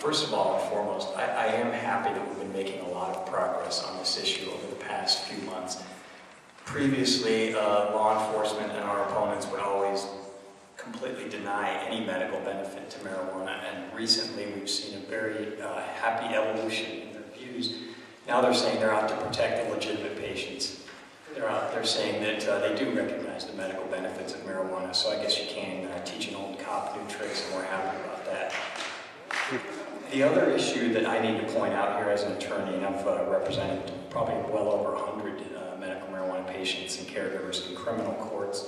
First of all and foremost, I am happy that we've been making a lot of progress on this issue over the past few months. Previously, law enforcement and our opponents would always completely deny any medical benefit to marijuana, and recently we've seen a very happy evolution in their views. Now they're saying they're out to protect the legitimate patients. They're saying that they do recognize the medical benefits of marijuana, so I guess you can teach an old cop new tricks, and we're happy about that. The other issue that I need to point out here as an attorney, and I've represented probably well over 100 medical marijuana patients and caregivers in criminal courts.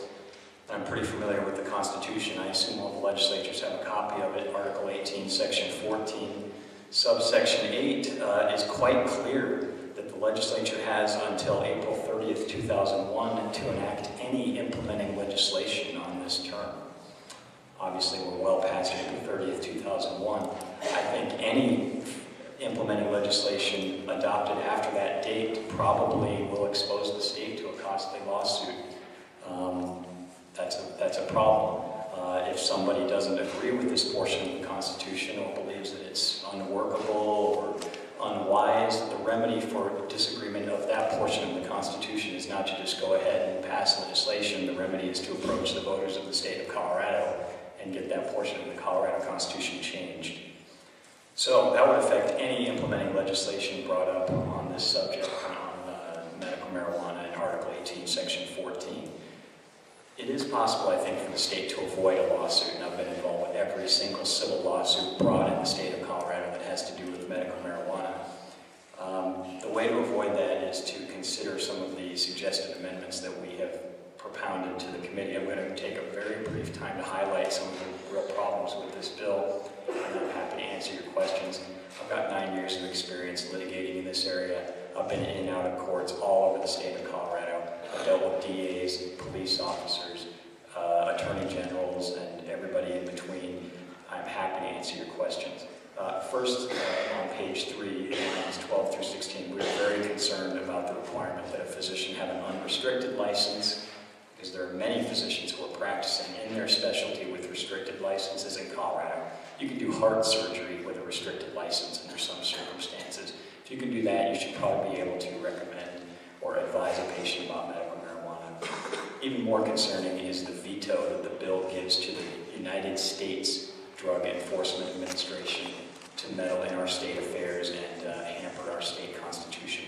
I'm pretty familiar with the Constitution. I assume all the legislatures have a copy of it. Article 18, Section 14, Subsection 8 is quite clear that the legislature has until April 30th, 2001 to enact any implementing legislation on this term. Obviously, we're well past April 30th, 2001. I think any implementing legislation adopted after that date probably will expose the state to a costly lawsuit. That's a problem. If somebody doesn't agree with this portion of the Constitution or believes that it's unworkable or unwise, the remedy for disagreement of that portion of the Constitution is not to just go ahead and pass legislation. The remedy is to approach the voters of the state of Colorado and get that portion of the Colorado Constitution changed. So that would affect any implementing legislation brought up on this subject on medical marijuana in Article 18, Section 14. It is possible, I think, for the state to avoid a lawsuit, and I've been involved with every single civil lawsuit brought in the state of Colorado that has to do with medical marijuana. The way to avoid that is to consider some of the suggested amendments that we have propounded to the committee. I'm going to take a very brief time to highlight some of the real problems with this bill, and I'm happy to answer your questions. I've got 9 years of experience litigating in this area. I've been in and out of courts all over the state of Colorado. I've dealt with DAs, police officers, attorney generals, and everybody in between. I'm happy to answer your questions. First, on page 3, lines 12 through 16, we're very concerned about the requirement that a physician have an unrestricted license, because there are many physicians who are practicing in their specialty with restricted licenses in Colorado. You can do heart surgery with a restricted license under some circumstances. If you can do that, you should probably be able to recommend or advise a patient about medical marijuana. Even more concerning is the veto that the bill gives to the United States Drug Enforcement Administration to meddle in our state affairs and hamper our state constitution.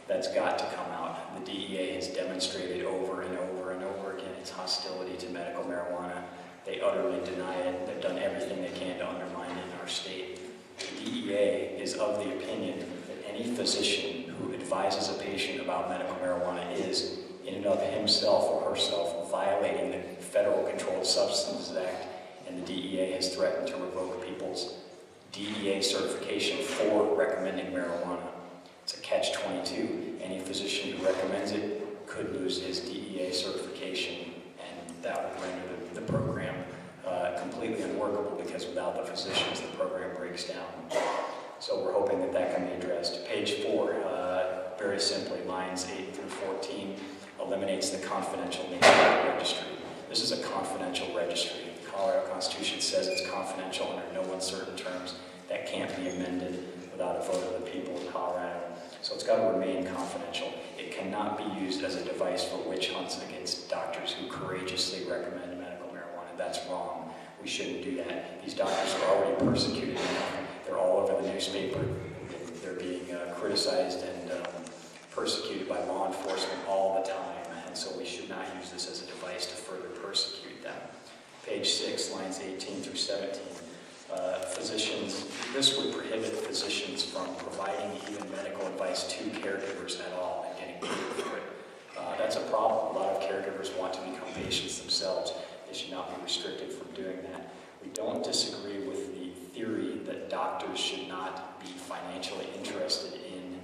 That's got to come out. The DEA has demonstrated over and over and over again its hostility to medical marijuana. They utterly deny it. They've done everything they can to undermine it in our state. The DEA is of the opinion that any physician who advises a patient about medical marijuana is, in and of himself or herself, violating the Federal Controlled Substances Act, and the DEA has threatened to revoke people's DEA certification for recommending marijuana. It's a catch-22. Any physician who recommends it could lose his DEA certification, and that would render the program completely unworkable, because without the physicians, the program breaks down. So we're hoping that that can be addressed. Page 4, very simply, lines 8 through 14, eliminates the confidential nature of the registry. This is a confidential registry. The Colorado Constitution says it's confidential under no uncertain terms. That can't be amended without a vote of the people of Colorado. So it's got to remain confidential. It cannot be used as a device for witch hunts against doctors who courageously recommend medical marijuana. That's wrong. We shouldn't do that. These doctors are already persecuted enough. They're all over the newspaper. They're being criticized and persecuted by law enforcement all the time, and so we should not use this as a device to further persecute them. Page 6, lines 18 through 17. Physicians, this would prohibit physicians from providing even medical advice to caregivers at all and getting paid for it. That's a problem. A lot of caregivers want to become patients themselves. They should not be restricted from doing that. We don't disagree with the theory that doctors should not be financially interested in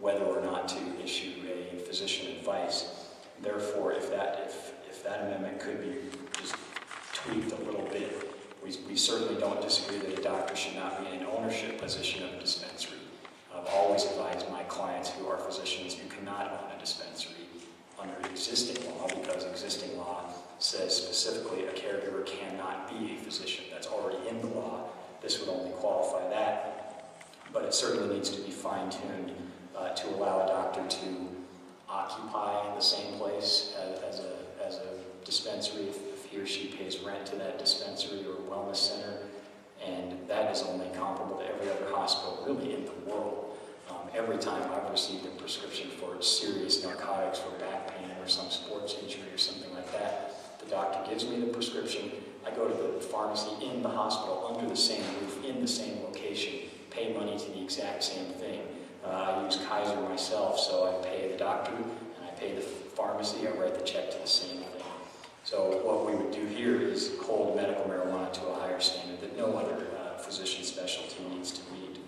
whether or not to issue a physician advice. Therefore, if that amendment could be just tweaked a little bit, we certainly don't disagree that a doctor should not be in an ownership position of a dispensary. I've always advised my clients who are physicians, you cannot own a dispensary under existing law, because existing law says specifically a caregiver cannot be a physician. That's already in the law. this would only qualify that. But it certainly needs to be fine-tuned to allow a doctor to occupy the same place as a dispensary if he or she pays rent to that dispensary or wellness center. And that is only comparable to every other hospital really in the world. Every time I've received a prescription for serious narcotics for back pain or some sports injury or something like that, the doctor gives me the prescription. I go to the pharmacy in the hospital under the same roof, in the same location, pay money to the exact same thing. I use Kaiser myself, so I pay the doctor and I pay the pharmacy. I write the check to the same thing. So what we would do here is hold medical marijuana to a higher standard that no other physician specialty needs to meet.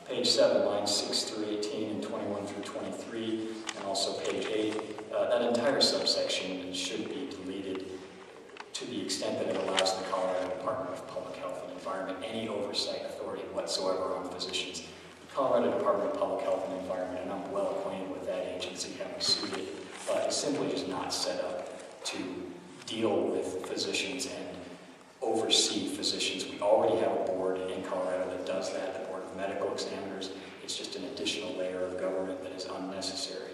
Page 7, lines 6 through 18 and 21 through 23, and also page 8, that entire subsection should be deleted to the extent that it allows the Colorado Department of Public Health and Environment any oversight authority whatsoever on physicians. The Colorado Department of Public Health and Environment, and I'm well acquainted with that agency, having sued it, is simply just not set up to deal with physicians and oversee physicians. We already have a board in Colorado that does that, the Board of Medical Examiners. It's just an additional layer of government that is unnecessary,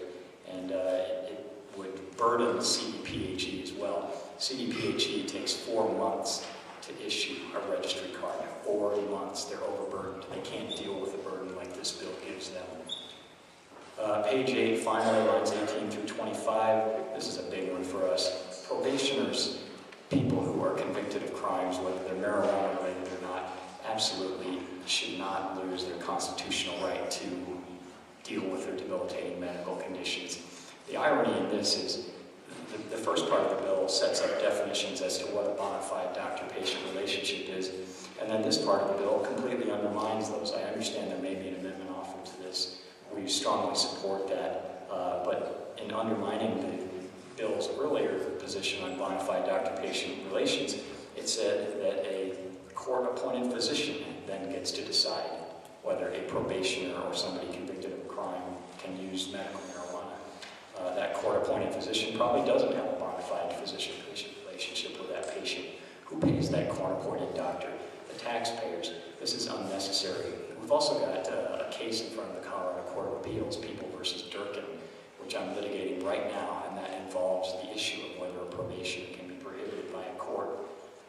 and it would burden the CDPHE as well. CDPHE takes 4 months to issue a registry card. 4 months, they're overburdened. They can't deal with the burden like this bill gives them. Page 8, finally, lines 18 through 25. This is a big one for us. Probationers, people who are convicted of crimes, whether they're marijuana related or not, absolutely should not lose their constitutional right to deal with their debilitating medical conditions. The irony in this is the first part of the bill sets up definitions as to what a bona fide doctor-patient relationship is, and then this part of the bill completely undermines those. I understand there may be an amendment offered to this. We strongly support that, but in undermining the bill's earlier position on bona fide doctor-patient relations, it said that a court-appointed physician then gets to decide whether a probationer or somebody convicted of a crime can use medical marijuana. That court-appointed physician probably doesn't have a bona fide physician-patient relationship with that patient. Who pays that court-appointed doctor? The taxpayers. This is unnecessary. We've also got a case in front of the Colorado Court of Appeals, People versus Durkin, which I'm litigating right now, and that involves the issue of whether a probation can be prohibited by a court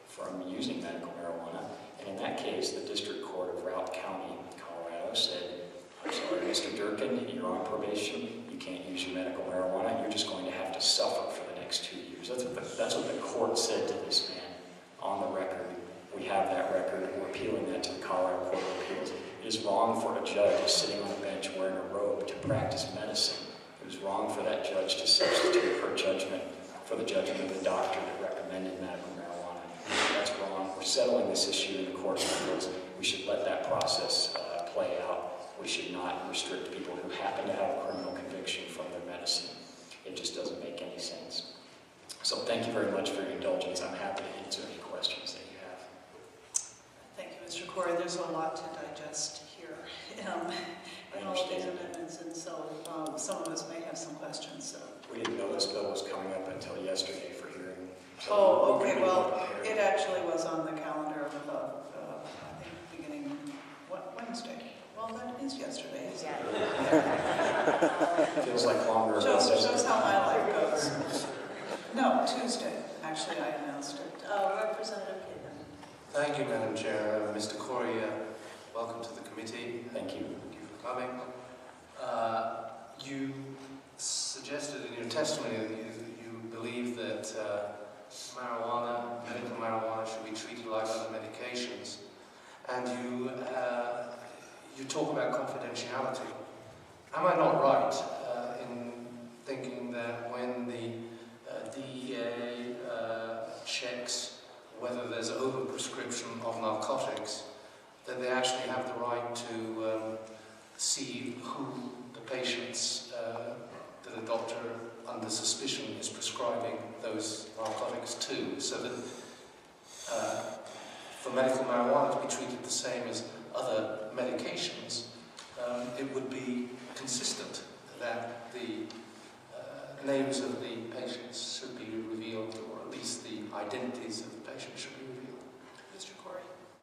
from using medical marijuana. And in that case, the District Court of Routt County, Colorado, said, I'm sorry, Mr. Durkin, you're on probation, you can't use your medical marijuana, you're just going to have to suffer for the next 2 years. That's what the court said to this man on the record. We have that record, we're appealing that to the Colorado Court of Appeals. It is wrong for a judge sitting on a bench wearing a robe to practice medicine. It was wrong for that judge to substitute her judgment for the judgment of the doctor that recommended medical marijuana. That's wrong. We're settling this issue in the Court of Appeals. We should let that process play out. We should not restrict people who happen to have a criminal conviction from their medicine. It just doesn't make any sense. So thank you very much for your indulgence. I'm happy to answer any questions that you have. Thank you, Mr. Corey. There's a lot to digest here in all of these amendments, and so some of us may have some questions. So. We didn't know this bill was coming up until yesterday for hearing. So oh, okay. Well, it actually was on the calendar of, I think, beginning Wednesday. Well, that is yesterday, isn't it? Feels like longer. Shows how my life goes. No, Tuesday. Actually, I announced it. Representative Kagan. Thank you, Madam Chair. Mr. Corey, welcome to the committee. Thank you. Thank you for coming. You suggested in your testimony that you believe that marijuana, medical marijuana, should be treated like other medications. And you talk about confidentiality. Am I not right in thinking that when the DEA checks whether there's overprescription of narcotics, that they actually have the right to see who the patients that a doctor under suspicion is prescribing those narcotics to, so that for medical marijuana to be treated the same as other medications, it would be consistent that the names of the patients should be revealed, or at least the identities of the patients should be revealed.